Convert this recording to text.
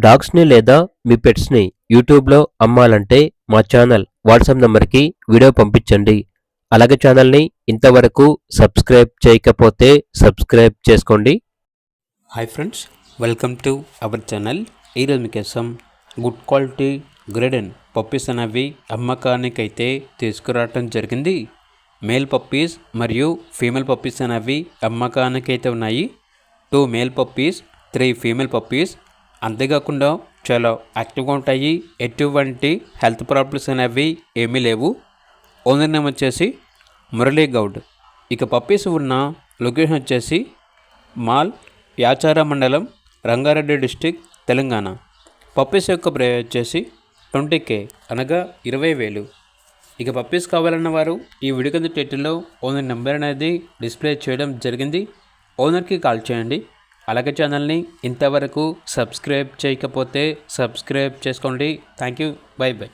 డాగ్స్ని లేదా మీ పెట్స్ని యూట్యూబ్లో అమ్మాలంటే మా ఛానల్ వాట్సాప్ నంబర్కి వీడియో పంపించండి. అలాగే ఛానల్ని ఇంతవరకు సబ్స్క్రైబ్ చేయకపోతే సబ్స్క్రైబ్ చేసుకోండి. Hi friends, welcome to our channel. ఈరోజు మీకోసం గుడ్ క్వాలిటీ గ్రేడెన్ పప్పీస్ అనేవి అమ్మకానికి అయితే తీసుకురావటం జరిగింది. మేల్ పప్పీస్ మరియు ఫీమేల్ పప్పీస్ అనేవి అమ్మకానికి అయితే ఉన్నాయి. 2 మేల్ పప్పీస్, 3 ఫీమేల్ పప్పీస్. అంతేకాకుండా చాలా యాక్టివ్గా ఉంటాయి. ఎటువంటి హెల్త్ ప్రాబ్లమ్స్ అనేవి ఏమీ లేవు. ఓనర్ నేమ్ వచ్చేసి మురళీ గౌడ్. ఇక పప్పీస్ ఉన్న లొకేషన్ వచ్చేసి మాల్, యాచార మండలం, రంగారెడ్డి డిస్టిక్, తెలంగాణ. పప్పీస్ యొక్క ప్రైస్ వచ్చేసి 20K అనగా 20,000. ఇక పప్పీస్ కావాలన్న వారు ఈ వీడియో కింద టైటిల్లో ఓనర్ నెంబర్ అనేది డిస్ప్లే చేయడం జరిగింది. ఓనర్కి కాల్ చేయండి. అలాగే ఛానల్ని ఇంతవరకు సబ్స్క్రైబ్ చేయకపోతే సబ్స్క్రైబ్ చేసుకోండి. Thank you. By by.